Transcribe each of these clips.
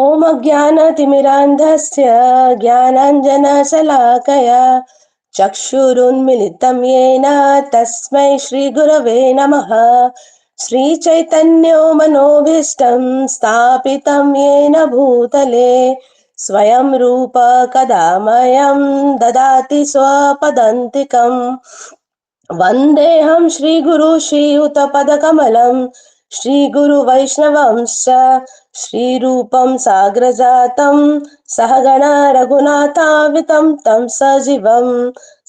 ओम अज्ञानतिमिरान्धस्य ज्ञानाञ्जनशलाकया चक्षुरुन्मिलितं येन तस्मै श्रीगुरवे नमः। श्रीचैतन्यो मनोभीष्टं स्थापितं येन भूतले स्वयं रूप कदा मह्यं ददाति स्वपदान्तिकम्। वन्देऽहं श्रीगुरु श्रीयुतपदकमलं श्रीगुरुवैष्णवंश्च श्रीरूपं साग्रजातं सहगणा रघुनाथान्वितं तं सजीवं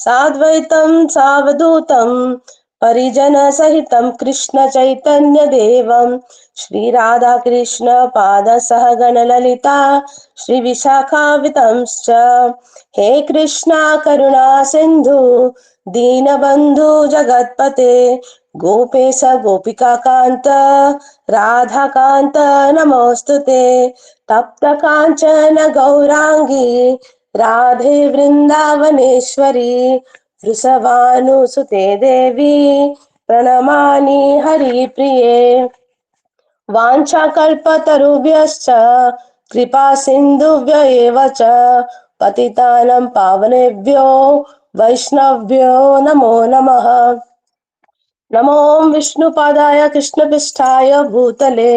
साद्वैतं सावधूतं परिजनसहितं कृष्णचैतन्यदेवं श्रीराधाकृष्णपादसहगणललिता श्रीविशाखान्वितंश्च। हे कृष्णा करुणा सिन्धु दीनबन्धु जगत्पते गोपेश गोपिकान्त राधाकान्त नमोऽस्तुते। तप्त काञ्चन गौराङ्गी राधे वृन्दावनेश्वरी वृषभानुसुते देवी प्रणमामि हरिप्रिये। वाञ्छाकल्पतरुभ्यश्च कृपा सिन्धुभ्य एव च पतितानां पावनेभ्यो वैष्णवभ्यो नमो नमः। नमो विष्णुपादाय कृष्णपृष्ठाय भूतले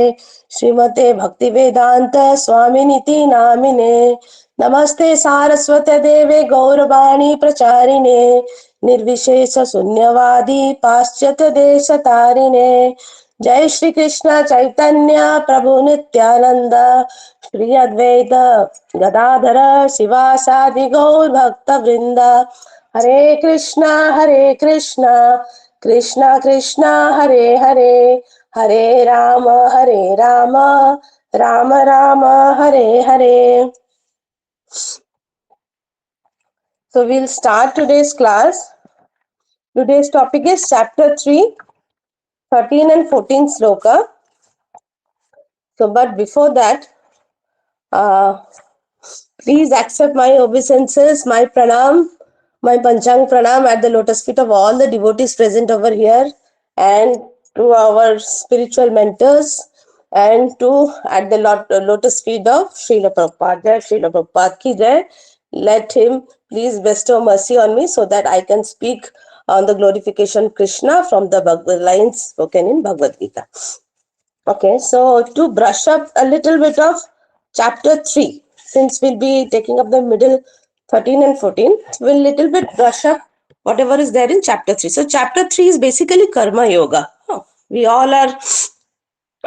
श्रीमते भक्तिवेदान्त स्वामिनिति नामिने। नमस्ते सारस्वते देवे गौरवाणी प्रचारिणे निर्विशेष शून्यवादी पाश्चात्य देश तारिणे। जय श्री कृष्ण चैतन्य प्रभु नित्यानंद श्री अद्वैत गदाधर शिवासादि गौर भक्त वृंद। हरे Krishna Krishna Krishna Hare Hare Hare Ram Ram Ram Hare Hare. So we'll start today's class. Today's topic is chapter 3, 13 and 14 sloka. So but before that, please accept my obeisances, my pranam, my panchang pranam at the lotus feet of all the devotees present over here, and to our spiritual mentors, and to at the lotus feet of Srila Prabhupada. Jai Srila Prabhupada ki jai. Let him please bestow mercy on me so that I can speak on the glorification of Krishna from the lines spoken in Bhagavad Gita. Okay, so to brush up a little bit of chapter 3, since we'll be taking up the middle 13 and 14, we'll little bit brush up whatever is there in chapter 3. So chapter 3 is basically karma yoga. We all are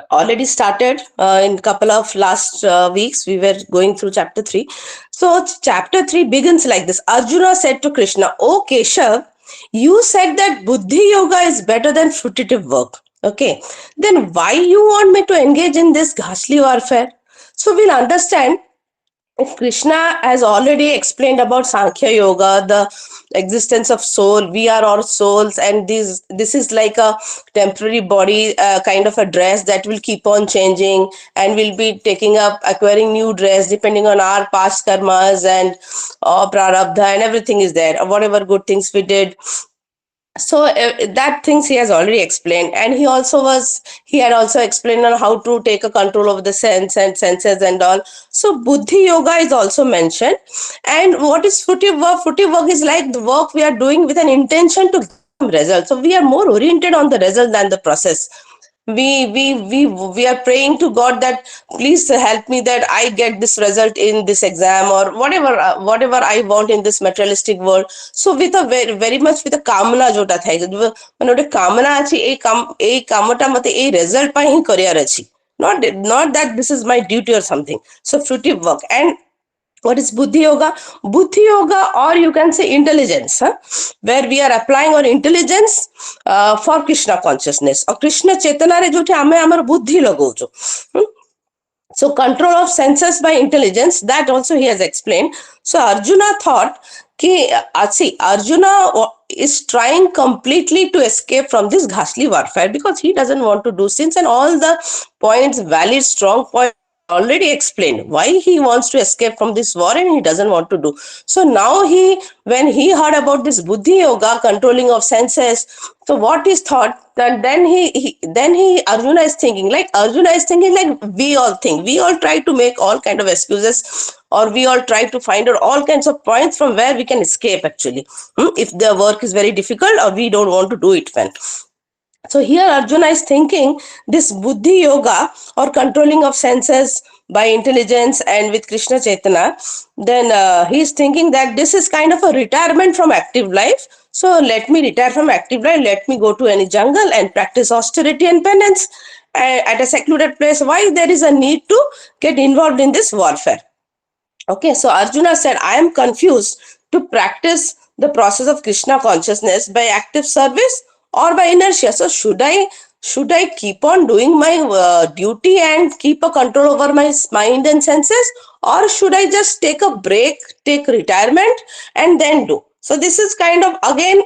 already started in couple of last weeks. We were going through chapter 3. So chapter 3 begins like this. Arjuna said to Krishna, "O Keshav, you said that buddhi yoga is better than fruitive work. Okay, then why you want me to engage in this ghastly warfare?" So we'll understand. If Krishna has already explained about Sankhya Yoga, the existence of soul, we are all souls, and this is like a temporary body, kind of a dress that will keep on changing, and we'll be taking up, acquiring new dress depending on our past karmas and prarabdha, and everything is there. Whatever good things we did, so that things he has already explained, and he had also explained on how to take a control over the senses and all. So buddhi yoga is also mentioned. And what is fruitive work is like the work we are doing with an intention to get some result. So we are more oriented on the result than the process. We are praying to God that please help me that I get this result in this exam, or whatever I want in this materialistic world. So with a very much with a kamana jota thai মানে ওটা কামনা আছে, এই কামটা মতে এই result পাই হি করিয়ার আছে, not that this is my duty or something. So fruitive work. And what is buddhi yoga? Buddhi yoga, or you can say intelligence, where we are applying our intelligence for Krishna consciousness, or Krishna chetana re joti ame amar buddhi lagauchu. So control of senses by intelligence, that also he has explained. So Arjuna thought Arjuna is trying completely to escape from this ghastly warfare, because he doesn't want to do sins, and all the points, valid strong points already explained why he wants to escape from this war and he doesn't want to do. So now when he heard about this Buddhi Yoga, controlling of senses, so what is thought that then Arjuna is thinking like we all think. We all try to make all kind of excuses, or we all try to find out all kinds of points from where we can escape actually. If the work is very difficult or we don't want to do it when. So here Arjuna is thinking this Buddhi Yoga or controlling of senses by intelligence and with Krishna Chaitanya, then he is thinking that this is kind of a retirement from active life. So let me retire from active life, let me go to any jungle and practice austerity and penance at a secluded place. Why there is a need to get involved in this warfare? Okay, so Arjuna said, I am confused to practice the process of Krishna consciousness by active service or by inertia. So should I keep on doing my duty and keep a control over my mind and senses, or should I just take a break, take retirement, and then do? So this is kind of again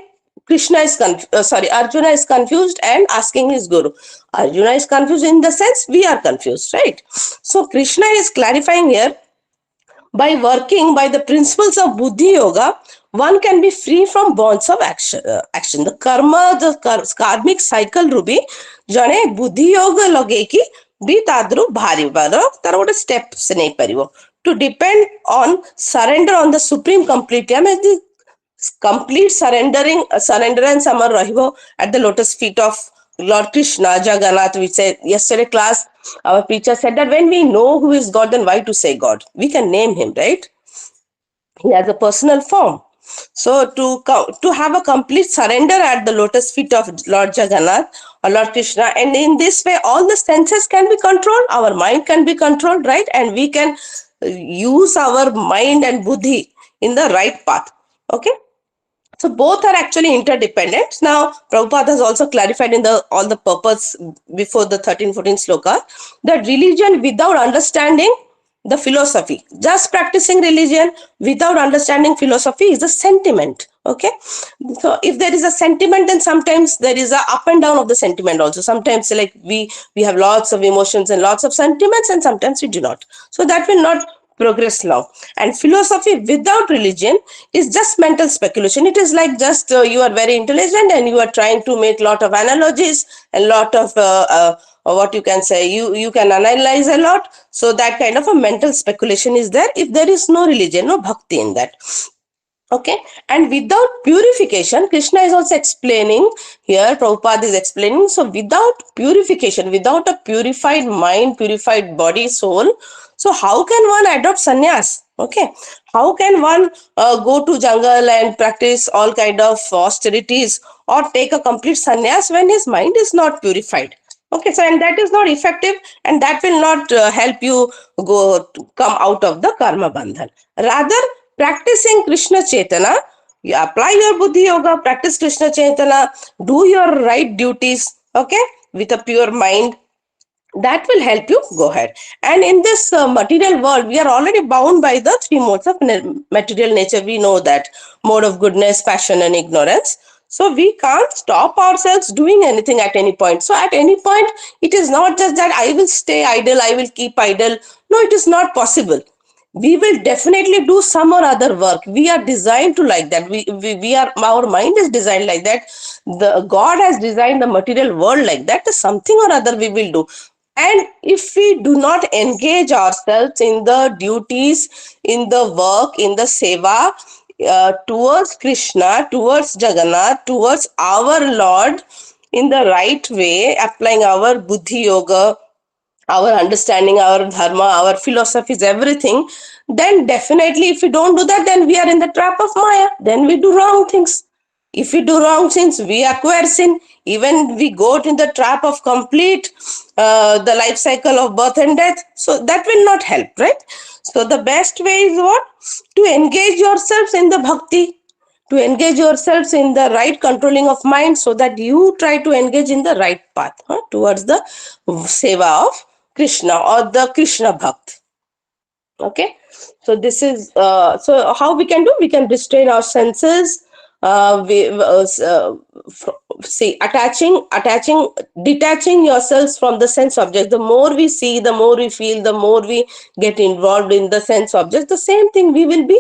Arjuna is confused and asking his guru. Arjuna is confused in the sense we are confused, right? So Krishna is clarifying here, by working by the principles of Buddhi Yoga, one can be free from bonds of action. The karma, the karmic cycle rubi, jane Buddhi Yoga logeki be tadru bhari bar tar gote step se nei paribo. To depend on surrender on the supreme complete, the complete surrenderance amar rahibo at the lotus feet of Lord Krishna, Jagannath. We said yesterday class, our preacher said that when we know who is God, then why to say God? We can name him, right? He has a personal form. So to have a complete surrender at the lotus feet of Lord Jagannath or Lord Krishna, and in this way, all the senses can be controlled, our mind can be controlled, right? And we can use our mind and buddhi in the right path. Okay. So both are actually interdependent. Now, Prabhupada has also clarified in the all the purpose before the 13-14 sloka that religion without understanding the philosophy, just practicing religion without understanding philosophy is a sentiment. Okay, so if there is a sentiment, then sometimes there is a up and down of the sentiment also. Sometimes like we have lots of emotions and lots of sentiments, and sometimes we do not. So that will not progress long. And philosophy without religion is just mental speculation. It is like just you are very intelligent and you are trying to make lot of analogies and lot of what you can say, you can analyze a lot. So that kind of a mental speculation is there if there is no religion, no bhakti in that. Okay, and without purification, Krishna is also explaining here, Prabhupada is explaining, so without purification, without a purified mind, purified body, soul, so how can one adopt sannyas? Okay, how can one go to jungle and practice all kind of austerities or take a complete sannyas when his mind is not purified? Okay, so and that is not effective, and that will not help you come out of the karma bandhan. Rather, practicing Krishna Chaitanya, you apply your Buddhi Yoga, practice Krishna Chaitanya, do your right duties, okay, with a pure mind. That will help you go ahead. And in this material world, we are already bound by the three modes of material nature. We know that mode of goodness, passion, and ignorance. So we can't stop ourselves doing anything at any point. So at any point, it is not just that I will stay idle, I will keep idle. No, it is not possible. We will definitely do some or other work. We are designed to like that. We are, our mind is designed like that. The God has designed the material world like that. Something or other we will do. And if we do not engage ourselves in the duties, in the work, in the seva, towards Krishna, towards Jagannath, towards our Lord, in the right way, applying our Buddhi Yoga, our understanding, our dharma, our philosophies, everything, then definitely if we don't do that, then we are in the trap of Maya. Then we do wrong things. If we do wrong things, we acquire sin. Even we go in the trap of complete the life cycle of birth and death. So that will not help, right? So the best way is what? To engage yourselves in the bhakti, to engage yourselves in the right controlling of mind, so that you try to engage in the right path towards the seva of Krishna or the Krishna Bhakt. Okay, so this is so how we can do? We can restrain our senses, see, attaching detaching yourselves from the sense object. The more we see, the more we feel, the more we get involved in the sense object, the same thing we will be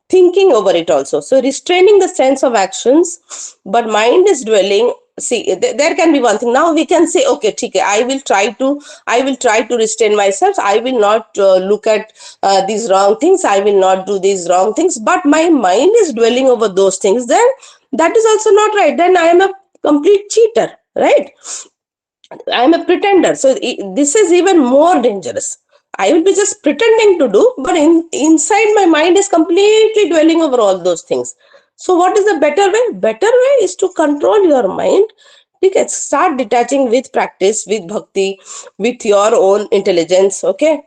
thinking over it also. So restraining the sense of actions, but mind is dwelling. See, there can be one thing. Now we can say, okay, okay, I will try to restrain myself. I will not look at these wrong things. I will not do these wrong things. But my mind is dwelling over those things. Then that is also not right. Then I am a complete cheater, right? I'm a pretender. So this is even more dangerous. I will be just pretending to do, but inside my mind is completely dwelling over all those things. So what is the better way? Better way is to control your mind. Okay, start detaching with practice, with bhakti, with your own intelligence. Okay,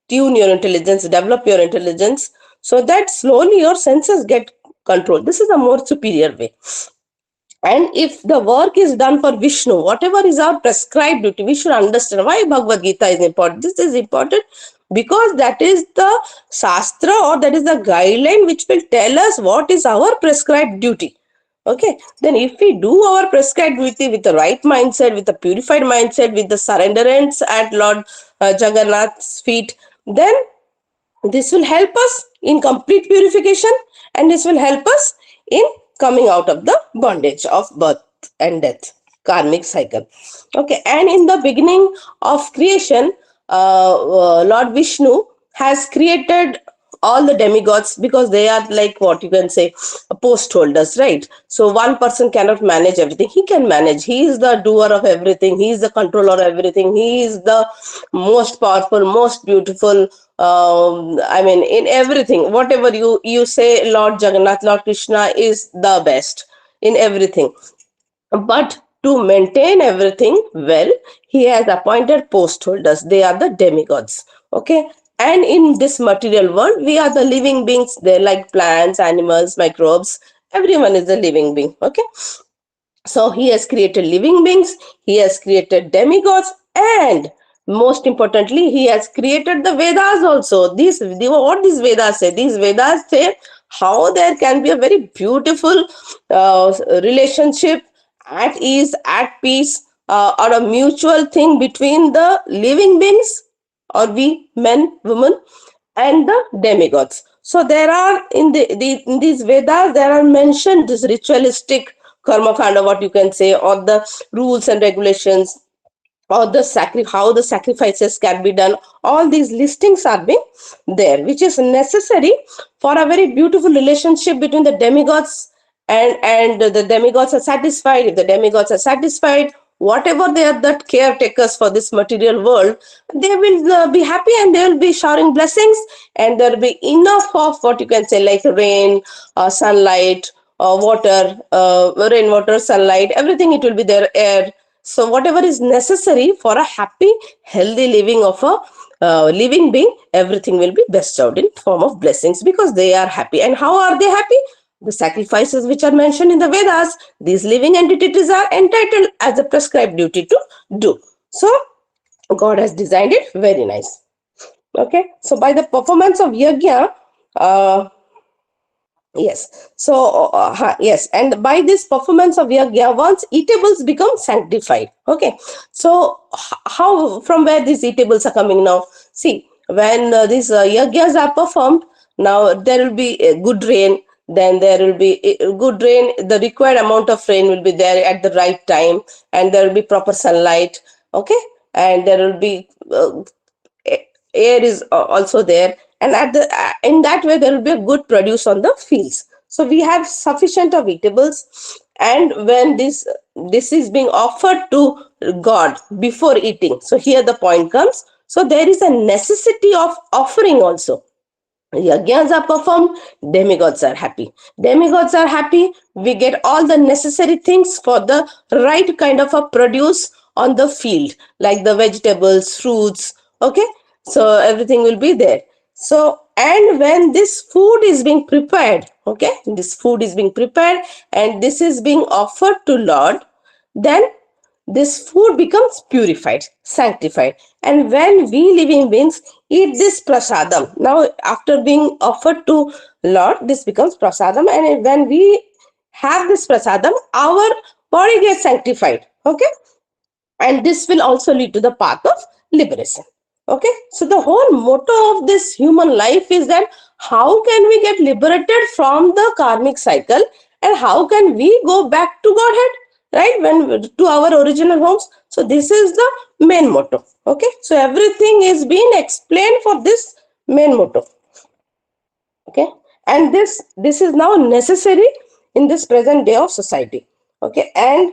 tune your intelligence, develop your intelligence, so that slowly your senses get controlled. This is a more superior way. And if the work is done for Vishnu, whatever is our prescribed duty, we should understand why Bhagavad Gita is important. This is important because that is the Shastra, or that is the guideline which will tell us what is our prescribed duty. Okay, then if we do our prescribed duty with the right mindset, with a purified mindset, with the surrenderance at Lord Jagannath's feet, then this will help us in complete purification, and this will help us in coming out of the bondage of birth and death, karmic cycle. Okay, and in the beginning of creation, Lord Vishnu has created all the demigods, because they are like, what you can say, post holders, right? So one person cannot manage everything. He can manage. He is the doer of everything. He is the controller of everything. He is the most powerful, most beautiful. I mean, in everything, whatever you say, Lord Jagannath, Lord Krishna is the best in everything. But to maintain everything well, he has appointed post holders. They are the demigods. Okay. And in this material world, we are the living beings. They're like plants, animals, microbes. Everyone is a living being. Okay. So he has created living beings, he has created demigods, and most importantly, he has created the Vedas also. What these Vedas say? These Vedas say how there can be a very beautiful relationship, at ease, at peace, or a mutual thing between the living beings, or we men, women, and the demigods. So there are in these Vedas, there are mentioned this ritualistic karma kanda, what you can say, or the rules and regulations, or the how the sacrifices can be done. All these listings are being there, which is necessary for a very beautiful relationship between the demigods, and the demigods are satisfied. If the demigods are satisfied, whatever they are, that caretakers for this material world, they will be happy, and they will be showering blessings, and there will be enough of, what you can say, like rain, sunlight, water, rainwater, sunlight, everything, it will be there, air. So whatever is necessary for a happy, healthy living of a living being, everything will be bestowed in form of blessings, because they are happy. And how are they happy? The sacrifices which are mentioned in the Vedas, these living entities are entitled as a prescribed duty to do. So God has designed it very nice. Okay, so by the performance of yajna, uh, yes. So, yes. And by this performance of yajna, once eatables become sanctified. Okay. So, how, from where these eatables are coming now? See, when these yajnas are performed, now there will be a good rain. Then there will be a good rain. The required amount of rain will be there at the right time, and there will be proper sunlight. Okay. And there will be air is also there, and at the in that way there will be a good produce on the fields. So we have sufficient of eatables, and when this is being offered to God before eating, so here the point comes. So there is a necessity of offering also. Yajnas are performed, demigods are happy. Demigods are happy, we get all the necessary things for the right kind of a produce on the field, like the vegetables, fruits. Okay, so everything will be there. So, and when this food is being prepared, okay, this food is being prepared, and this is being offered to Lord, then this food becomes purified, sanctified. And when we living beings eat this prasadam, now after being offered to Lord, this becomes prasadam. And when we have this prasadam, our body gets sanctified. Okay, and this will also lead to the path of liberation. Okay, so the whole motto of this human life is that how can we get liberated from the karmic cycle, and how can we go back to godhead, right, when to our original homes. So this is the main motto. Okay, so everything is being explained for this main motto. Okay, and this is now necessary in this present day of society. Okay, and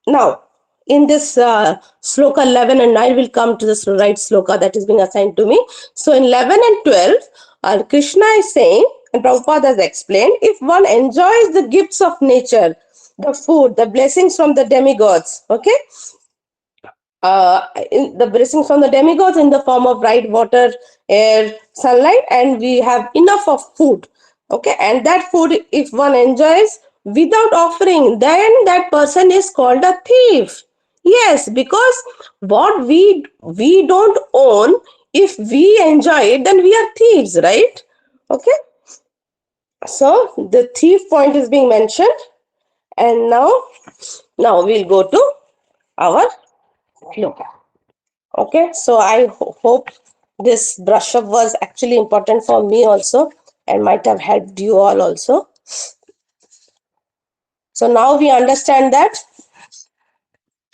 now in this sloka 11 and 9 will come to this right sloka that is being assigned to me. So in 11 and 12 Krishna is saying, and Prabhupada has explained, if one enjoys the gifts of nature, the food, the blessings from the demigods, okay, in the blessings from the demigods in the form of right water, air, sunlight, and we have enough of food. Okay, and that food, if one enjoys without offering, then that person is called a thief. Yes, because what we don't own, if we enjoy it, then we are thieves, right? Okay, so the thief point is being mentioned, and now we'll go to our sloka. Okay, so I hope this brush up was actually important for me also and might have helped you all also. So now we understand that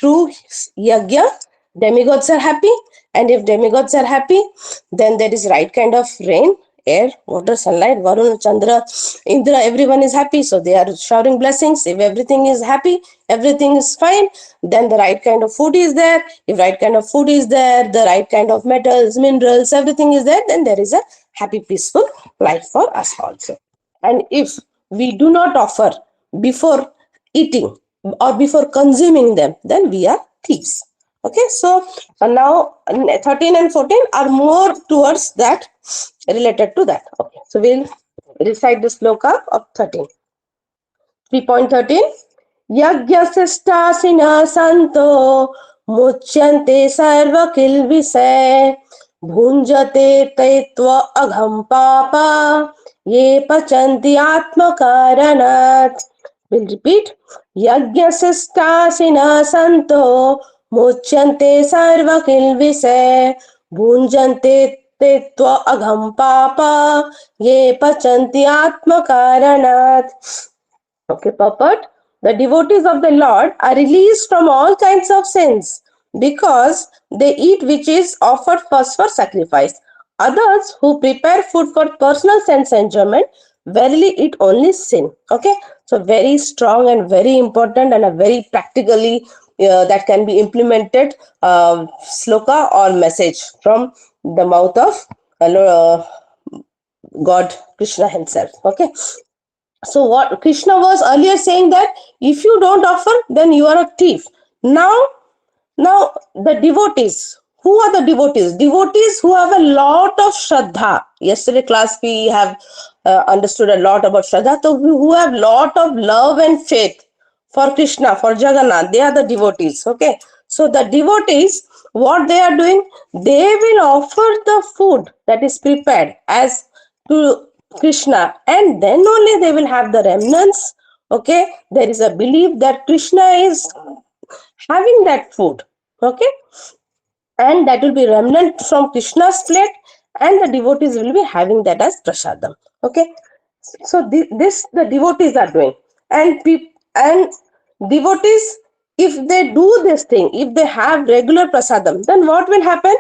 through yagya, demigods are happy, and if demigods are happy, then there is right kind of rain, air, water, sunlight, Varuna, Chandra, Indra, everyone is happy, so they are showering blessings. If everything is happy, everything is fine, then the right kind of food is there. If right kind of food is there, the right kind of metals, minerals, everything is there, then there is a happy, peaceful life for us also. And if we do not offer before eating or before consuming them, then we are thieves. Okay, so now 13 and 14 are more towards that, related to that. Okay, so we'll recite the sloka of 13. 3.13. यज्ञशिष्टासिनः सन्तो मुच्यन्ते सर्वकिल्बिषै भुञ्जते तैत्व अघं पापा ये पचन्ति आत्मकारणात्. We'll repeat. यज्ञशिष्टासिनः सन्तो मुच्यन्ते सर्वकिल्बिषै भुञ्जन्ते तैत्व अघं पापा ये पचन्ति आत्मकारणात्. Okay, purport. The devotees of the Lord are released from all kinds of sins because they eat which is offered first for sacrifice. Others who prepare food for personal sense enjoyment verily eat only sin. Okay, so very strong and very important and a very practically that can be implemented sloka or message from the mouth of God Krishna himself. Okay, so what Krishna was earlier saying, that if you don't offer, then you are a thief. Now the devotees, who are the devotees? Devotees who have a lot of shraddha. Yesterday class we have understood a lot about shraddha. So who have lot of love and faith for Krishna, for Jagannath, they are the devotees. Okay, so the devotees, what they are doing, they will offer the food that is prepared as to Krishna, and then only they will have the remnants. Okay, there is a belief that Krishna is having that food. Okay, and that will be remnant from Krishna's plate, and the devotees will be having that as prasadam. Okay, so this the devotees are doing, and devotees, if they do this thing, if they have regular prasadam, then what will happen?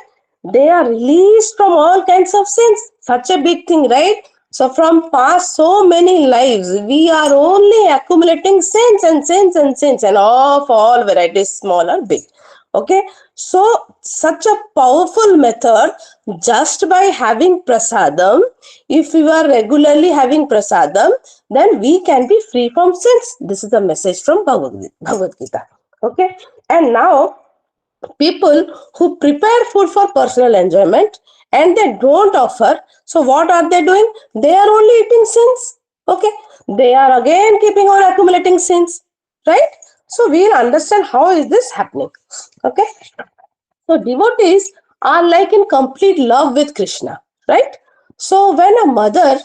They are released from all kinds of sins. Such a big thing, right? So from past so many lives, we are only accumulating sins and sins and sins, and of all varieties, small or big. Okay, so such a powerful method, just by having prasadam. If we are regularly having prasadam, then we can be free from sins. This is the message from Bhagavad Gita. Okay, and now people who prepare food for personal enjoyment and they don't offer, so what are they doing? They are only eating sins. Okay, they are again keeping on accumulating sins, right? So we'll understand how is this happening. Okay, so devotees are like in complete love with Krishna, right? So when a mother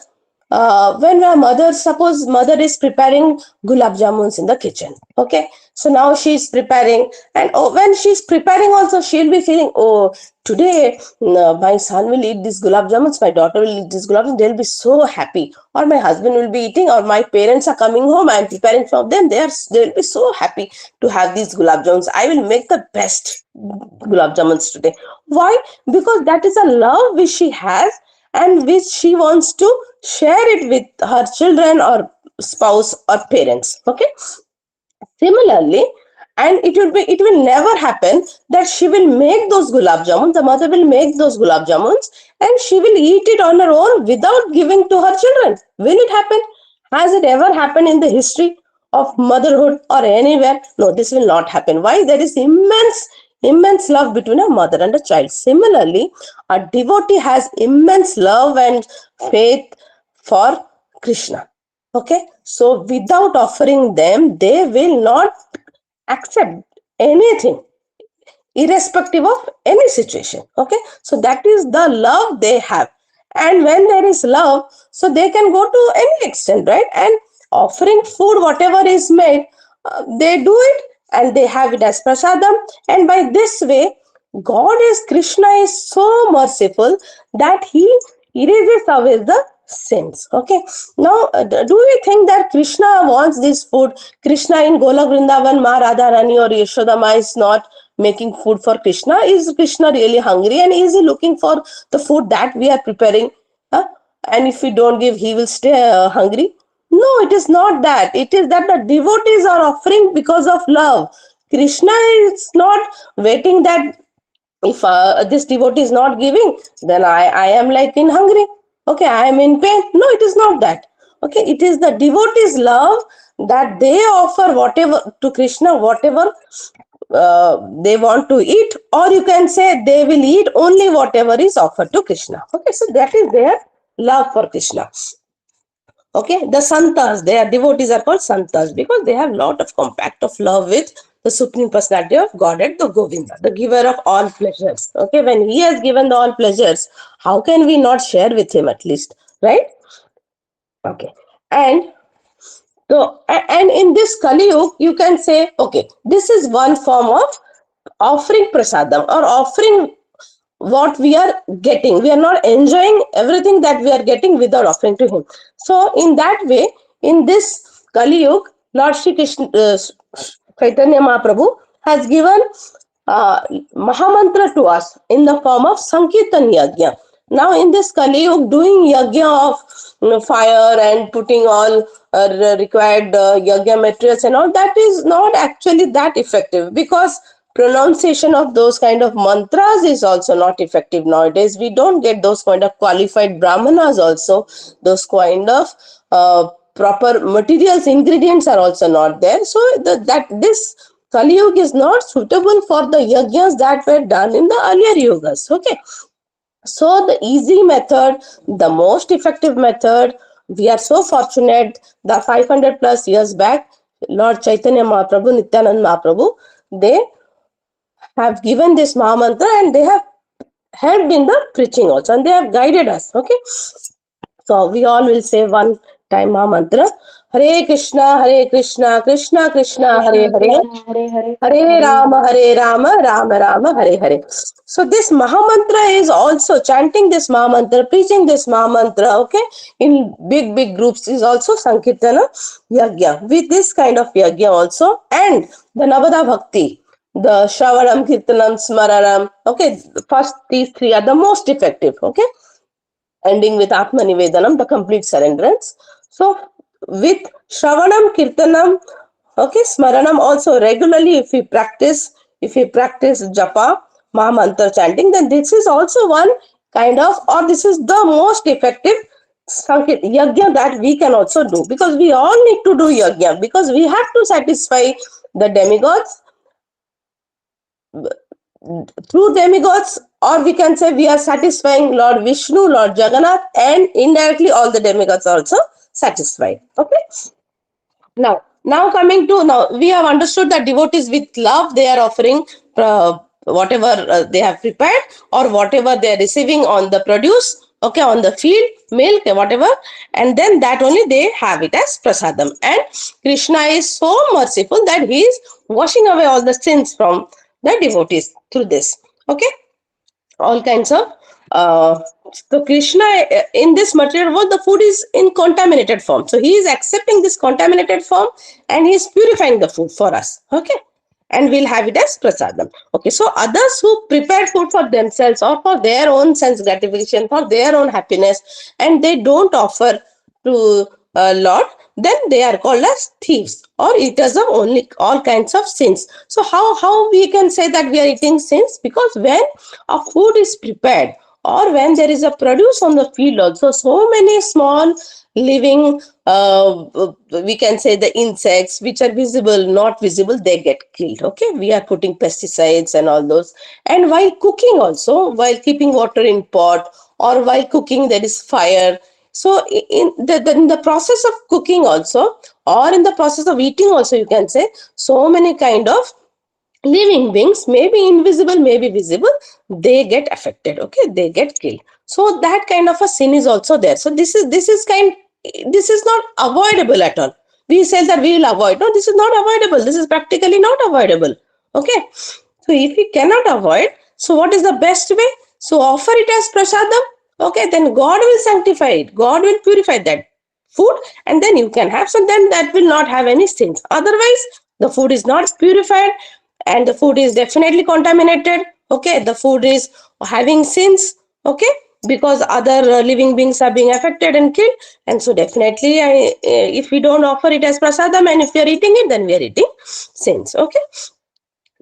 when our mother, suppose mother is preparing gulab jamuns in the kitchen, okay, so now she's preparing, and when she's preparing also, she'll be feeling, oh, today my son will eat these gulab jamuns, my daughter will eat these gulab jamuns, they'll be so happy, or my husband will be eating, or my parents are coming home, I'm preparing for them, they'll be so happy to have these gulab jamuns, I will make the best gulab jamuns today. Why? Because that is a love which she has, and which she wants to share it with her children or spouse or parents, okay. Similarly, and it will never happen that she will make those gulab jamuns, the mother will make those gulab jamuns, and she will eat it on her own without giving to her children. Will it happen? Has it ever happened in the history of motherhood or anywhere? No, this will not happen. Why? There is immense love between a mother and a child. Similarly, a devotee has immense love and faith for Krishna. Okay, so without offering them, they will not accept anything, irrespective of any situation. Okay, so that is the love they have. And when there is love, so they can go to any extent, right? And offering food, whatever is made, they do it, and they have it as prasadam. And by this way, God is Krishna is so merciful that he erases away the sins. Okay, now do you think that Krishna wants this food? Krishna in Golak Vrindavan, Ma Radha Rani or Yashodama is not making food for Krishna. Is Krishna really hungry, and is he looking for the food that we are preparing? Huh? And if we don't give, he will stay hungry? No, it is not that. It is that the devotees are offering because of love. Krishna is not waiting that if this devotee is not giving, then I am like in hungry. Okay, I am in pain. No, it is not that. Okay, it is the devotee's love that they offer whatever to Krishna, whatever they want to eat, or you can say they will eat only whatever is offered to Krishna. Okay, so that is their love for Krishna. Okay, the santas, their devotees are called santas because they have lot of compact of love with the supreme personality of Godhead, the Govinda, the giver of all pleasures. Okay, when he has given the all pleasures, how can we not share with him at least, right? Okay, and so and in this Kali Yuga, you can say, okay, this is one form of offering prasadam or offering what we are getting. We are not enjoying everything that we are getting without offering to him. So in that way, in this Kali Yuga, Lord Shri Krishna, Chaitanya Mahaprabhu has given Mahamantra to us in the form of Sankirtan Yajna. Now in this Kali Yuga, doing Yajna of fire and putting all required Yajna materials and all, that is not actually that effective, because pronunciation of those kind of mantras is also not effective nowadays. We don't get those kind of qualified brahmanas also. Those kind of proper materials, ingredients are also not there. So that this Kali Yuga is not suitable for the yajnas that were done in the earlier yugas. Okay. So the easy method, the most effective method, we are so fortunate that 500 plus years back, Lord Chaitanya Mahaprabhu, Nityanand Mahaprabhu, they have given this Mahamantra, and they have helped in the preaching also, and they have guided us. Okay, so we all will say one time Mahamantra: Hare Krishna, Krishna Krishna, Hare Hare, Hare Rama, Rama Rama, Hare Hare. So this Mahamantra is also chanting this Mahamantra, preaching this Mahamantra, okay, in big groups is also Sankirtana Yajna. With this kind of Yajna also, and the Navada Bhakti, the Shravanam, Kirtanam, Smaranam, okay, first these three are the most effective, okay, ending with Atma Nivedanam, the complete surrenderance. So with Shravanam, Kirtanam, okay, Smaranam also regularly, if we practice Japa, Mahamantra chanting, then this is also one kind of, or this is the most effective yajna that we can also do, because we all need to do yajna, because we have to satisfy the demigods through demigods, or we can say we are satisfying Lord Vishnu, Lord Jagannath, and indirectly all the demigods are also satisfied. Okay. Now coming to, now we have understood that devotees with love, they are offering whatever they have prepared or whatever they are receiving on the produce. okay, on the field, milk, whatever, and then that only they have it as prasadam. And Krishna is so merciful that he is washing away all the sins from the devotees through this. Okay, all kinds of uh, so Krishna, in this material world, the food is in contaminated form, so he is accepting this contaminated form and he is purifying the food for us. Okay, and we'll have it as prasadam. Okay, so others who prepare food for themselves or for their own sense gratification, for their own happiness, and they don't offer to Lord, then they are called as thieves or eaters of only all kinds of sins. So how we can say that we are eating sins? Because when a food is prepared or when there is a produce on the field also, so many small living, we can say the insects which are visible, not visible, they get killed. Okay, we are putting pesticides and all those. And while cooking also, while keeping water in pot or while cooking, there is fire. So in the process of cooking also, or in the process of eating also, you can say, so many kind of living beings, maybe invisible, maybe visible, they get affected. Okay, they get killed. So that kind of a sin is also there. So this is not avoidable at all. We say that we will avoid. No, this is not avoidable. This is practically not avoidable. Okay, so if we cannot avoid, so what is the best way? So offer it as prasadam. Okay, then God will sanctify it. God will purify that food, and then you can have. So then that will not have any sins. Otherwise, the food is not purified, and the food is definitely contaminated. Okay, the food is having sins. Okay, because other living beings are being affected and killed, and so definitely, if we don't offer it as prasadam, and if we are eating it, then we are eating sins. Okay,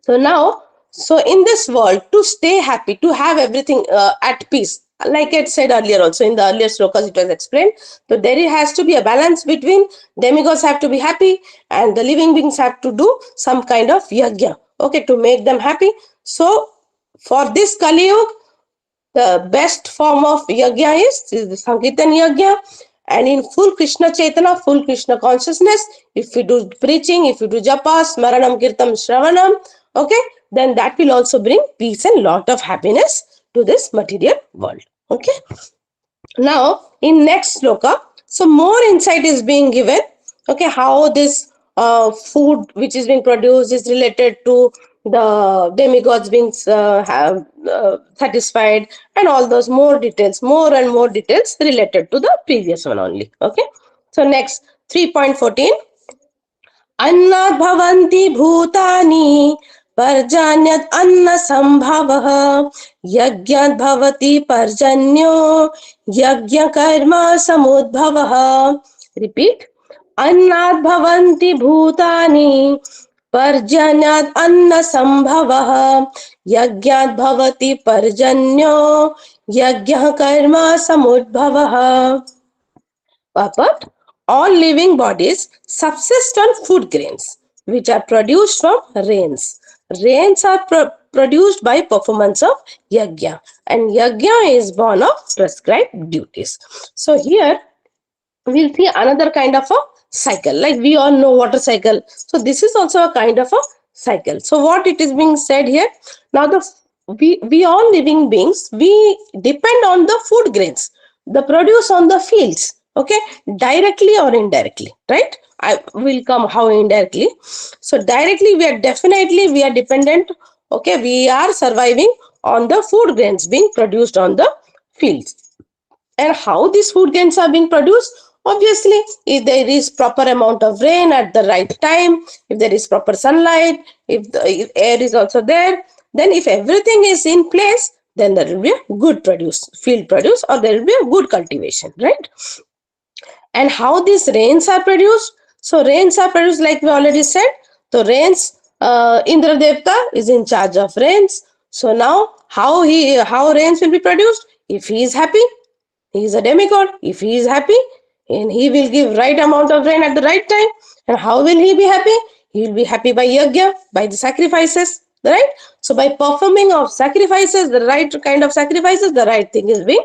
so now, so in this world, to stay happy, to have everything at peace, like I said earlier, also in the earlier slokas, it was explained. So there has to be a balance between demigods have to be happy and the living beings have to do some kind of yajna, okay, to make them happy. So for this Kali Yuga, the best form of yajna is the Sankirtan yajna. And in full Krishna Chaitanya, full Krishna consciousness, if we do preaching, if we do japa, smaranam, kirtam, shravanam, okay, then that will also bring peace and lot of happiness to this material world. Okay. Now, in next sloka, so more insight is being given. Okay, how this food which is being produced is related to the demigods being satisfied, and all those more details, more and more details related to the previous one only. Okay, so next 3.14. अन्नात् भवन्ति भूतानि पर्जन्यत् अन्न संभवः यज्ञात् भवति पर्जन्यो यज्ञ कर्म समुद्भवः. Repeat. अन्नात् भवन्ति भूतानि पर्जन्यात् अन्न संभवः यज्ञात् भवति पर्जन्यो यज्ञ कर्म समुद्भवः. But all living bodies subsist on food grains, which are produced from rains. Rains are produced by performance of yajna, and yajna is born of prescribed duties. So here we'll see another kind of a cycle. Like we all know water cycle. So this is also a kind of a cycle. So what it is being said here, now we all living beings, we depend on the food grains, the produce on the fields, okay, directly or indirectly, right? I will come how indirectly. So directly we are dependent, okay, we are surviving on the food grains being produced on the fields. And how these food grains are being produced? Obviously, if there is proper amount of rain at the right time, if there is proper sunlight, if air is also there, then if everything is in place, then there will be a good produce, field produce, or there will be a good cultivation, right? And how these rains are produced? So rains are produced like we already said. So rains, Indra Devta is in charge of rains. So now how rains will be produced? If he is happy, he is a demigod. If he is happy, and he will give right amount of rain at the right time. And how will he be happy? He will be happy by yajna, by the sacrifices, right? So by performing of sacrifices, the right kind of sacrifices, the right thing is being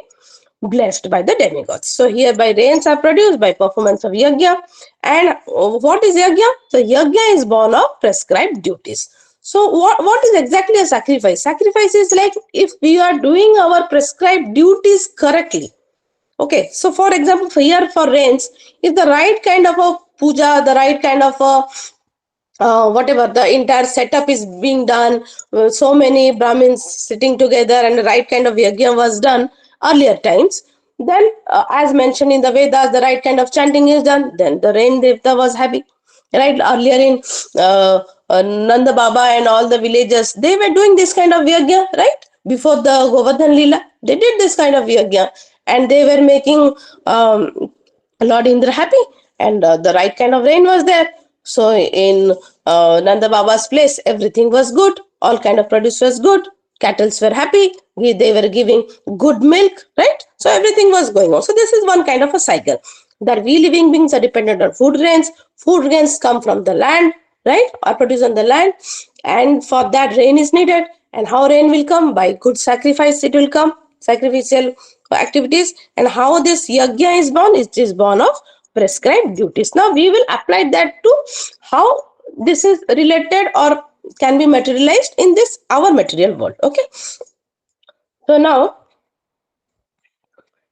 blessed by the demigods. So here by rains are produced by performance of yajna. And what is yajna? So yajna is born of prescribed duties. So what is exactly a sacrifice? Sacrifice is like if we are doing our prescribed duties correctly. Okay, so for example, for here for rains, if the right kind of a puja, the right kind of a whatever the entire setup is being done, so many Brahmins sitting together and the right kind of yajna was done earlier times, then as mentioned in the Vedas, the right kind of chanting is done, then the rain devta was happy. Right, earlier in Nanda Baba and all the villages, they were doing this kind of yajna, right? Before the Govardhan Leela, they did this kind of yajna, and they were making Lord Indra happy, and the right kind of rain was there. So in Nanda Baba's place, everything was good. All kind of produce was good. Cattle were happy. They were giving good milk, right? So everything was going on. So this is one kind of a cycle that we living beings are dependent on food grains. Food grains come from the land, right? Or produced on the land, and for that rain is needed. And how rain will come? By good sacrifice, it will come. Sacrificial activities. And how this yajna is born? It is born of prescribed duties. Now we will apply that to how this is related or can be materialized in this our material world. Okay, so now,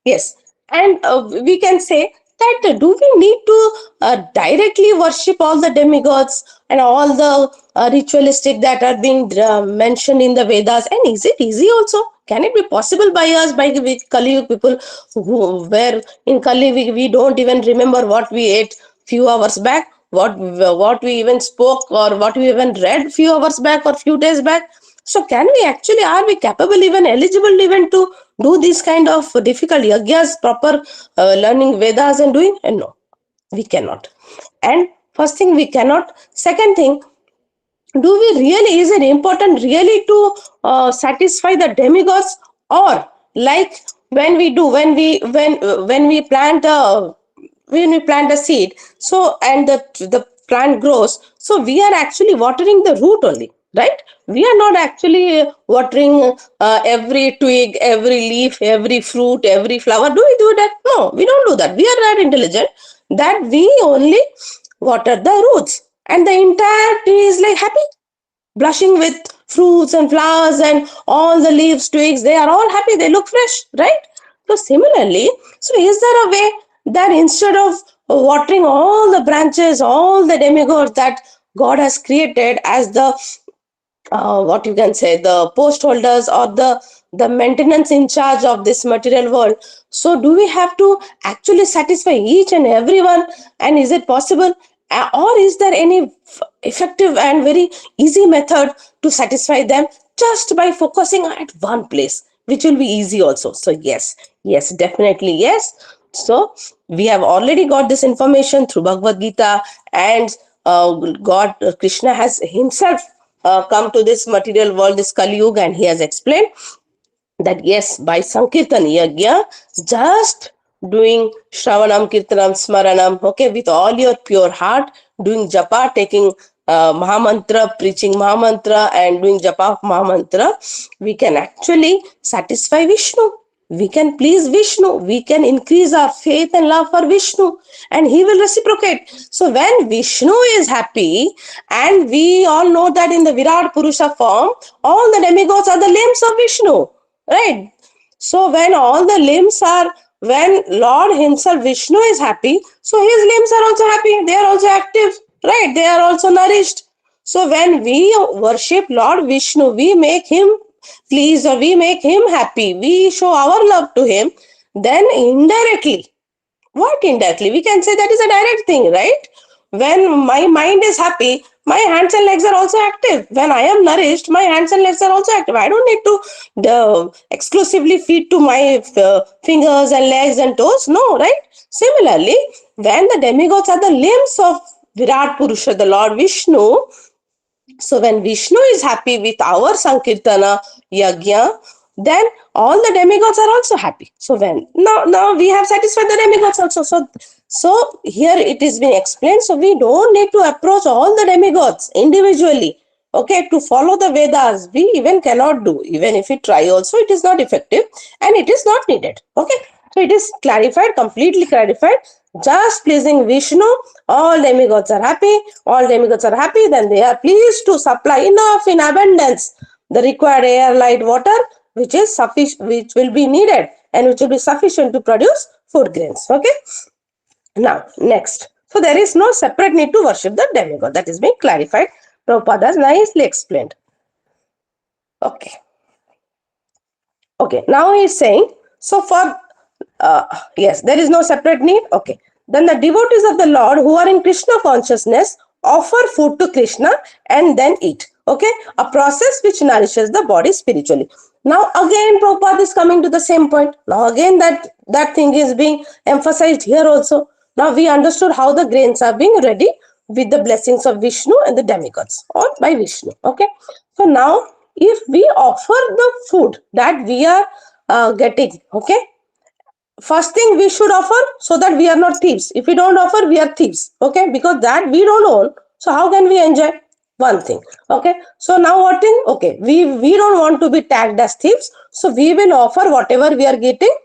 yes, and we can say that do we need to directly worship all the demigods and all the ritualistic that are being mentioned in the Vedas? And is it easy also? Can it be possible by us, by the Kali Yuga people who were in Kali, we don't even remember what we ate few hours back, what we even spoke or what we even read few hours back or few days back? So can we actually, are we capable, even eligible even to do this kind of difficult yajnas, proper learning Vedas and doing? And no, we cannot. And first thing, we cannot. Second thing, do we really, is it important really to satisfy the demigods, or like when we do, when we plant a, when we plant a seed, so and the plant grows, so we are actually watering the root only, right? We are not actually watering every twig, every leaf, every fruit, every flower. Do we do that? No, we don't do that. We are that intelligent that we only water the roots, and the entire tree is like happy, blushing with fruits and flowers and all the leaves, twigs, they are all happy, they look fresh, right? So similarly, so is there a way that instead of watering all the branches, all the demigods that God has created as the what you can say, the post holders or the maintenance in charge of this material world, so do we have to actually satisfy each and everyone? And is it possible? Or is there any effective and very easy method to satisfy them just by focusing at one place, which will be easy also? So yes, yes, definitely yes. So we have already got this information through Bhagavad Gita, and God, Krishna has himself come to this material world, this Kali Yuga, and he has explained that yes, by Sankirtan Yajna, just doing Shravanam, Kirtanam, Smaranam, okay, with all your pure heart, doing japa, taking Mahamantra, preaching Mahamantra, and doing japa of Mahamantra, we can actually satisfy Vishnu. We can please Vishnu. We can increase our faith and love for Vishnu, and he will reciprocate. So when Vishnu is happy, and we all know that in the Virat Purusha form, all the demigods are the limbs of Vishnu, right? So when all the limbs are, when Lord himself Vishnu is happy, so his limbs are also happy, they are also active, right? They are also nourished. So when we worship Lord Vishnu, we make him pleased or we make him happy, we show our love to him, then indirectly, what indirectly? We can say that is a direct thing, right? When my mind is happy, my hands and legs are also active. When I am nourished, my hands and legs are also active. I don't need to exclusively feed to my fingers and legs and toes. No, right? Similarly, when the demigods are the limbs of Virat Purusha, the Lord Vishnu, so when Vishnu is happy with our Sankirtana Yajna, then all the demigods are also happy. So when now we have satisfied the demigods also. So here it is being explained. So we don't need to approach all the demigods individually. Okay, to follow the Vedas, we even cannot do. Even if we try also, it is not effective and it is not needed. Okay, so it is clarified, completely clarified. Just pleasing Vishnu, all demigods are happy. All demigods are happy, then they are pleased to supply enough in abundance the required air, light, water, which is sufficient, which will be needed and which will be sufficient to produce food grains. Okay. Now, next. So there is no separate need to worship the demigod. That is being clarified. Prabhupada has nicely explained. Okay. Okay. Now he is saying, so for, yes, there is no separate need. Okay. Then the devotees of the Lord who are in Krishna consciousness offer food to Krishna and then eat. Okay. A process which nourishes the body spiritually. Now again Prabhupada is coming to the same point. Now again that thing is being emphasized here also. Now we understood how the grains are being ready with the blessings of Vishnu and the demigods or by Vishnu. Okay. So now if we offer the food that we are getting, okay, first thing we should offer so that we are not thieves. If we don't offer, we are thieves. Okay, because that we don't own. So how can we enjoy? One thing. Okay. So now what thing? Okay, we don't want to be tagged as thieves. So we will offer whatever we are getting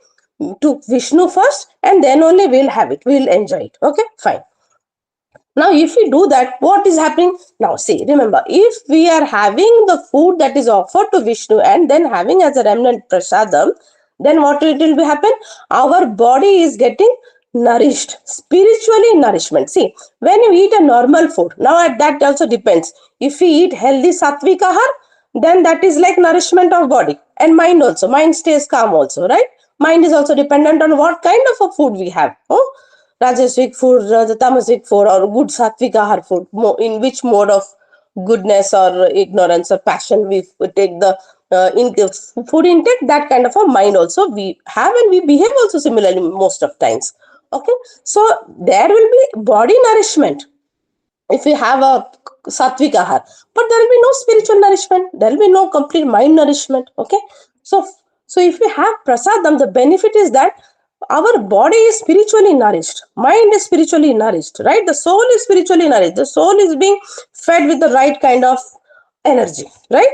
to Vishnu first, and then only we'll have it. We'll enjoy it. Okay, fine. Now, if we do that, what is happening? Now, see, remember, if we are having the food that is offered to Vishnu and then having as a remnant prasadam, then what it will be happen? Our body is getting nourished, spiritually nourishment. See, when you eat a normal food, now that also depends. If we eat healthy sattvic ahar, then that is like nourishment of body and mind also. Mind stays calm also, right? Mind is also dependent on what kind of a food we have. Oh, Rajasic food, the tamasic food, or good sattvic ahar food, in which mode of goodness or ignorance or passion we take the food intake, that kind of a mind also we have, and we behave also similarly most of times. Okay, so there will be body nourishment if we have a sattvic ahar, but there will be no spiritual nourishment, there will be no complete mind nourishment. Okay, so if we have prasadam, the benefit is that our body is spiritually nourished, mind is spiritually nourished, right? The soul is spiritually nourished, the soul is being fed with the right kind of energy, right?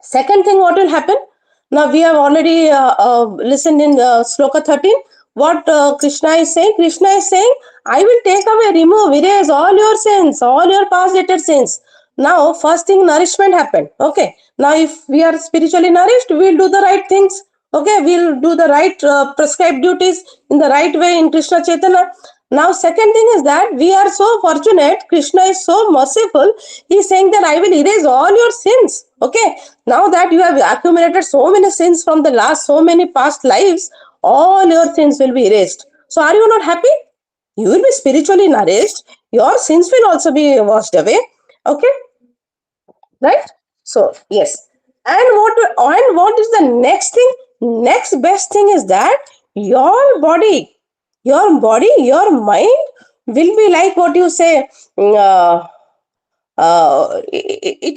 Second thing, what will happen? Now we have already listened in Sloka 13. What Krishna is saying? Krishna is saying, I will take away, remove, erase all your sins, all your past dated sins. Now, first thing, nourishment happened. Okay. Now, if we are spiritually nourished, we'll do the right things. Okay. We'll do the right prescribed duties in the right way in Krishna Chaitanya. Now, second thing is that we are so fortunate. Krishna is so merciful. He is saying that I will erase all your sins. Okay. Now that you have accumulated so many sins from the last so many past lives, all your sins will be erased. So, are you not happy? You will be spiritually nourished. Your sins will also be washed away. Okay. Right? So, yes. And what is the next thing? Next best thing is that your mind will be like what you say. It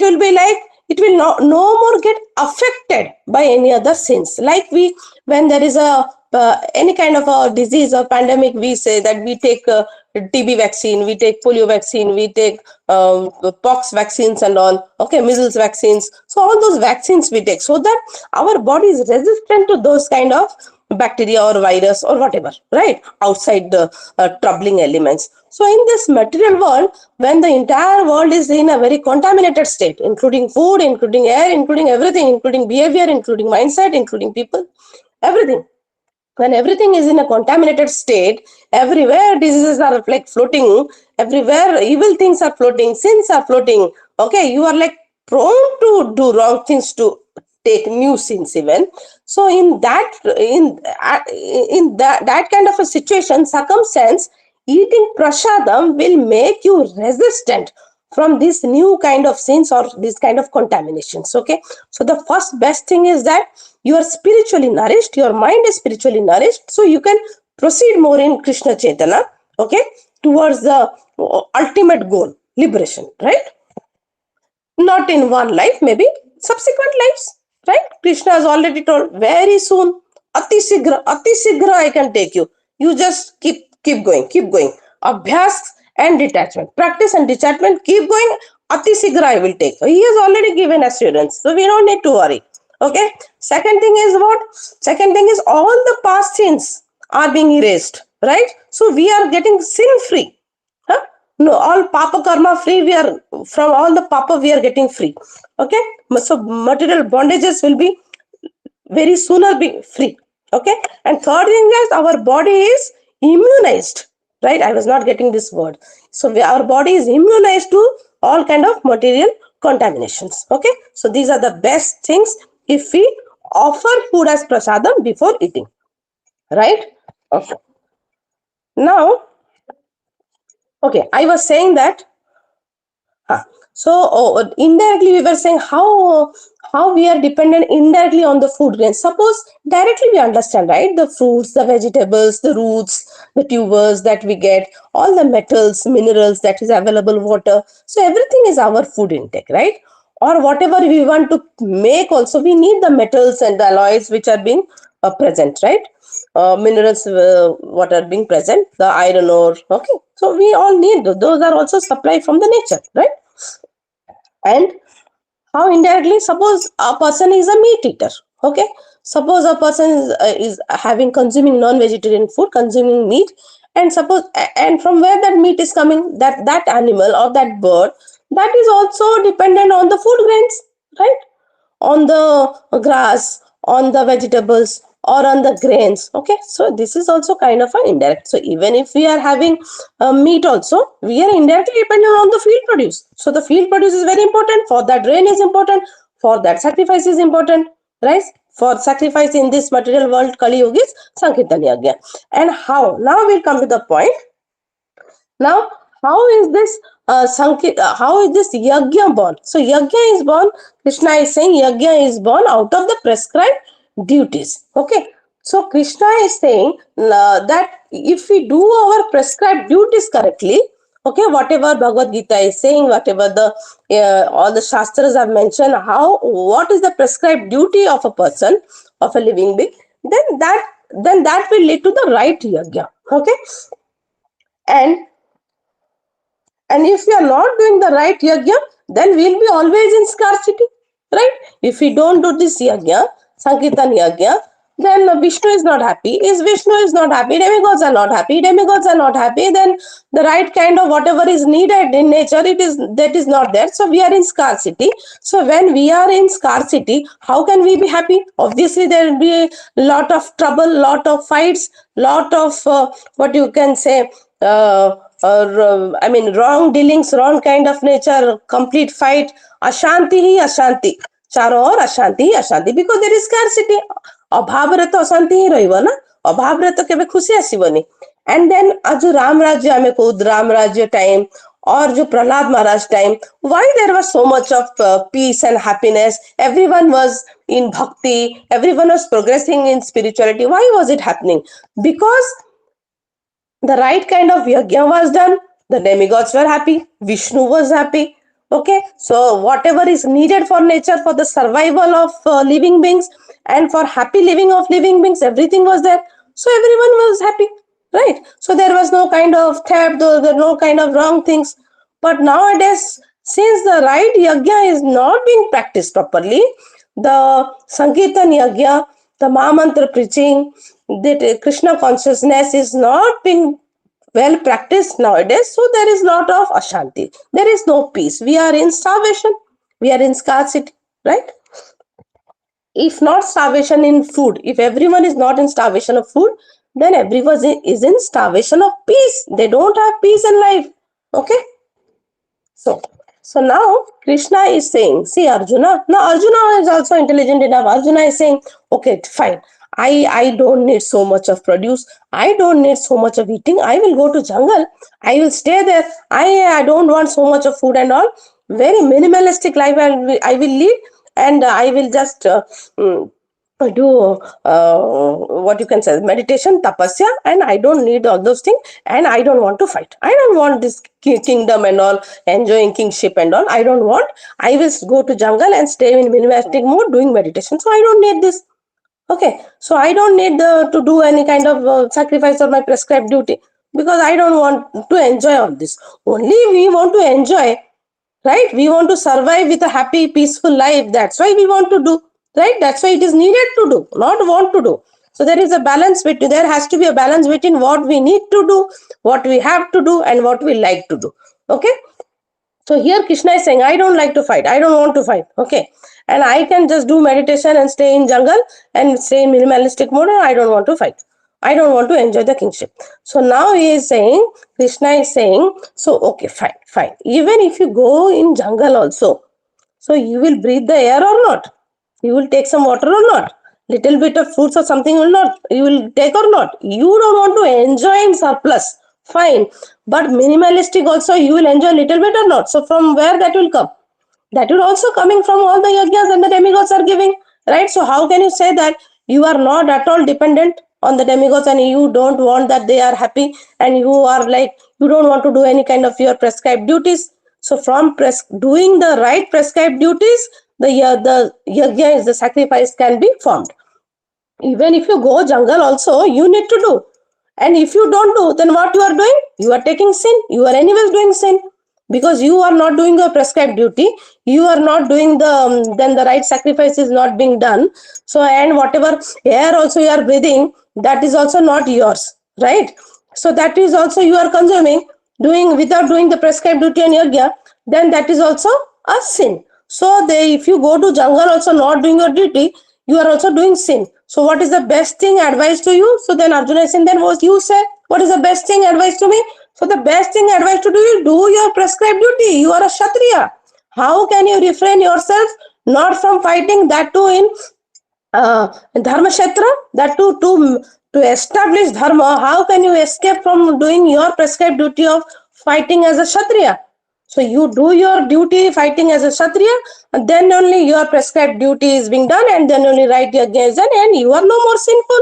will be like it will no more get affected by any other sins. Like when there is a any kind of a disease or pandemic, we say that we take TB vaccine, we take polio vaccine, we take pox vaccines and all. Okay, measles vaccines. So all those vaccines we take so that our body is resistant to those kind of bacteria or virus or whatever, right? Outside the troubling elements. So in this material world, when the entire world is in a very contaminated state, including food, including air, including everything, including behavior, including mindset, including people, everything. When everything is in a contaminated state, everywhere diseases are like floating, everywhere evil things are floating, sins are floating. Okay, you are like prone to do wrong things, to take new sins even. So in that kind of a situation, circumstance, eating prasadam will make you resistant from this new kind of sins or this kind of contaminations. Okay, so the first best thing is that you are spiritually nourished, your mind is spiritually nourished, so you can proceed more in Krishna Chaitanya, okay, towards the ultimate goal, liberation, right? Not in one life, maybe subsequent lives, right? Krishna has already told very soon, ati sigra I can take you. You just keep going. Abhyas and detachment, practice and detachment, keep going. Ati sigra I will take. He has already given assurance, so we don't need to worry. Okay. Second thing is what? Second thing is all the past sins are being erased, right? So we are getting sin free. Huh? No, all papa karma free. We are from all the papa. We are getting free. Okay, so material bondages will be very sooner be free Okay, and third thing is our body is immunized, right? I was not getting this word. So our body is immunized to all kind of material contaminations. Okay, so these are the best things if we offer food as prasadam before eating, right? Okay. Now, okay, I was saying that. So indirectly we were saying how we are dependent indirectly on the food grains. Suppose directly we understand, right? The fruits, the vegetables, the roots, the tubers that we get, all the metals, minerals that is available, water. So everything is our food intake, right? Or whatever we want to make, also we need the metals and the alloys which are being present, right? Minerals what are being present, the iron ore. Okay, so we all need those are also supplied from the nature, right? And how indirectly, suppose a person is a meat eater. Okay, suppose a person is having consuming non-vegetarian food, consuming meat, and suppose and from where that meat is coming, that animal or that bird, that is also dependent on the food grains, right? On the grass, on the vegetables, or on the grains. Okay, so this is also kind of an indirect. So even if we are having meat also, we are indirectly dependent on the field produce. So the field produce is very important. For that rain is important. For that sacrifice is important, right? For sacrifice in this material world, Kali Yuga is Sankirtan Yagya. And how? Now we'll come to the point. Now, how is this how is this yagya born? So yagya is born. Krishna is saying yagya is born out of the prescribed duties. Okay. So Krishna is saying that if we do our prescribed duties correctly, okay, whatever Bhagavad Gita is saying, whatever the all the shastras have mentioned, how what is the prescribed duty of a person, of a living being, then that will lead to the right yagya. Okay, and if we are not doing the right yajna, then we'll be always in scarcity, right? If we don't do this yajna, Sankirtan yajna, then Vishnu is not happy. Is Vishnu is not happy, demigods are not happy. Demigods are not happy. Then the right kind of whatever is needed in nature, it is that is not there. So we are in scarcity. So when we are in scarcity, how can we be happy? Obviously, there will be a lot of trouble, lot of fights, lot of what you can say. I mean, wrong dealings, wrong kind of nature, complete fight, ashanti hi ashanti. चारों ओर अशांति ही अशांति because there is scarcity अभाव रे तो अशांति ही रहिबो ना अभाव रे तो केबे खुशी आसीबोनी एंड देन आज राम राज्य आमे को राम राज्य टाइम और जो Prahlad Maharaj time why there was so much of peace and happiness everyone was in bhakti everyone was progressing in spirituality why was it happening because the right kind of yajna was done, the demigods were happy, Vishnu was happy. Okay, so whatever is needed for nature, for the survival of living beings, and for happy living of living beings, everything was there. So everyone was happy, right? So there was no kind of theft, there were no kind of wrong things. But nowadays, since the right yajna is not being practiced properly, the Sankirtan yajna, the Mahamantra preaching, that Krishna consciousness is not being well practiced nowadays. So there is lot of ashanti. There is no peace. We are in starvation. We are in scarcity, right? If not starvation in food, if everyone is not in starvation of food, then everyone is in starvation of peace. They don't have peace in life. Okay. So, so now Krishna is saying, see Arjuna. Now Arjuna is also intelligent enough. Arjuna is saying, okay, fine. I don't need so much of produce. I don't need so much of eating. I will go to jungle. I will stay there. I don't want so much of food and all. Very minimalistic life I will lead, and I will just do what you can say meditation tapasya, and I don't need all those things, and I don't want to fight. I don't want this kingdom and all, enjoying kingship and all. I don't want. I will go to jungle and stay in minimalistic mode doing meditation, so I don't need this. Okay, so I don't need to do any kind of sacrifice or my prescribed duty, because I don't want to enjoy all this. Only we want to enjoy, right? We want to survive with a happy peaceful life. That's why we want to do, right? That's why it is needed to do, not want to do. So there is a balance between, there has to be a balance between what we need to do, what we have to do, and what we like to do. Okay, So here Krishna is saying, I don't like to fight. I don't want to fight. Okay. And I can just do meditation and stay in jungle and stay in minimalistic mode. And I don't want to fight. I don't want to enjoy the kingship. So now he is saying, Krishna is saying, so okay, fine, fine. Even if you go in jungle also, so you will breathe the air or not? You will take some water or not? Little bit of fruits or something will not you will take or not? You don't want to enjoy in surplus. Fine. But minimalistic also you will enjoy little bit or not? So from where that will come? That will also coming from all the yajnas and the demigods are giving, right? So how can you say that you are not at all dependent on the demigods and you don't want that they are happy and you are like you don't want to do any kind of your prescribed duties? So from doing the right prescribed duties, the yajna is the sacrifice can be formed. Even if you go jungle also, you need to do. And if you don't do, then what you are doing? You are taking sin. You are anyways doing sin because you are not doing your prescribed duty. You are not doing the then the right sacrifice is not being done. So and whatever air also you are breathing, that is also not yours, right? So that is also you are consuming doing without doing the prescribed duty and yajna. Then that is also a sin. So they, if you go to jungle also not doing your duty, you are also doing sin. So what is the best thing advice to you? So then Arjuna is saying, then what you say? What is the best thing advice to me? So the best thing advice to do is do your prescribed duty. You are a Kshatriya. How can you refrain yourself not from fighting, that too in dharma kshetra, that to establish dharma? How can you escape from doing your prescribed duty of fighting as a Kshatriya? So you do your duty fighting as a Kshatriya, and then only your prescribed duty is being done, and then only right against done, and you are no more sinful.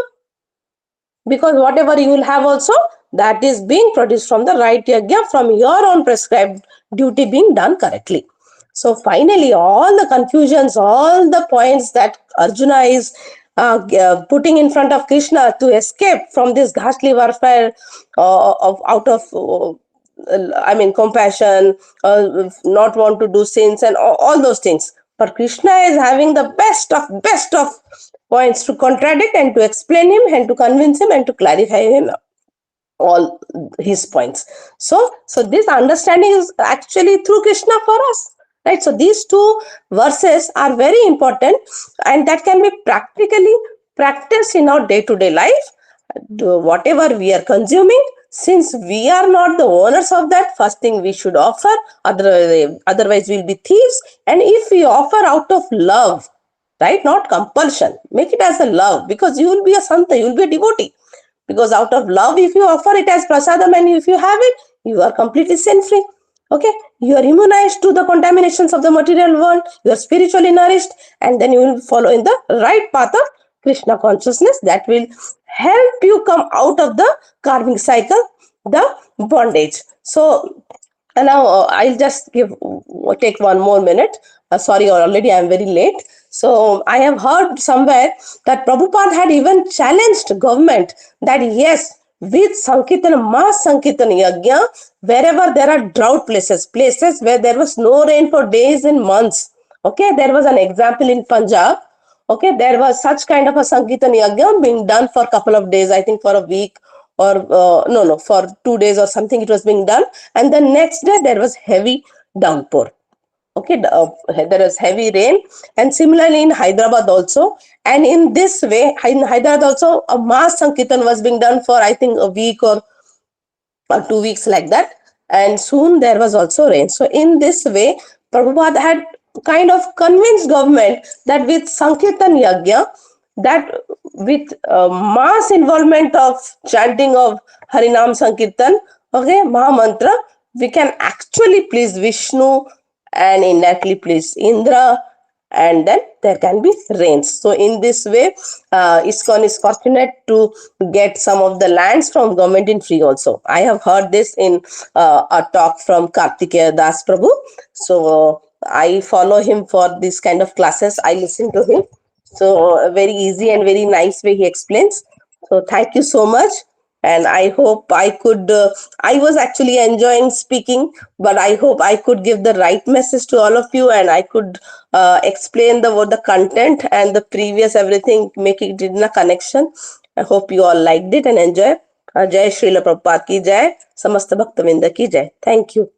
Because whatever you will have also, that is being produced from the right yajna, from your own prescribed duty being done correctly. So finally, all the confusions, all the points that Arjuna is putting in front of Krishna to escape from this ghastly warfare of out of I mean compassion, not want to do sins and all those things. But Krishna is having the best of points to contradict and to explain him and to convince him and to clarify him all his points. So this understanding is actually through Krishna for us, right? So these two verses are very important, and that can be practically practiced in our day-to-day life. Whatever we are consuming, since we are not the owners of that, first thing we should offer, otherwise we'll be thieves. And if we offer out of love, right, not compulsion, make it as a love, because you will be a santa, you will be a devotee. Because out of love, if you offer it as prasadam and if you have it, you are completely sin free. Okay, you are immunized to the contaminations of the material world, you are spiritually nourished, and then you will follow in the right path of Krishna consciousness that will help you come out of the karmic cycle, the bondage. So and now I'll just take one more minute. Sorry, already I'm very late. So I have heard somewhere that Prabhupada had even challenged government that yes, with Sankirtan, mass Sankirtan Yajna, wherever there are drought places, places where there was no rain for days and months. Okay, there was an example in Punjab. Okay, there was such kind of a Sankirtan Yajna being done for a couple of days, I think for a week or no, for 2 days or something it was being done. And the next day there was heavy downpour. Okay, there was heavy rain. And similarly in Hyderabad also. And in this way, in Hyderabad also, a mass Sankirtan was being done for I think a week or 2 weeks like that, and soon there was also rain. So in this way, Prabhupada had kind of convinced government that with Sankirtan Yajna, that with mass involvement of chanting of Harinam Sankirtan, okay, Mahamantra, we can actually please Vishnu and indirectly please Indra, and then there can be rains. So in this way, ISKCON is fortunate to get some of the lands from government in free also. I have heard this in a talk from Kartikeya Das Prabhu. So I follow him for this kind of classes. I listen to him. So a very easy and very nice way he explains. So thank you so much. And I hope I could, I was actually enjoying speaking, but I hope I could give the right message to all of you, and I could explain the content and the previous everything, make it in a connection. I hope you all liked it and enjoy. Jai Srila Prabhupada ki jai, Samasta Bhaktavinda ki jai. Thank you.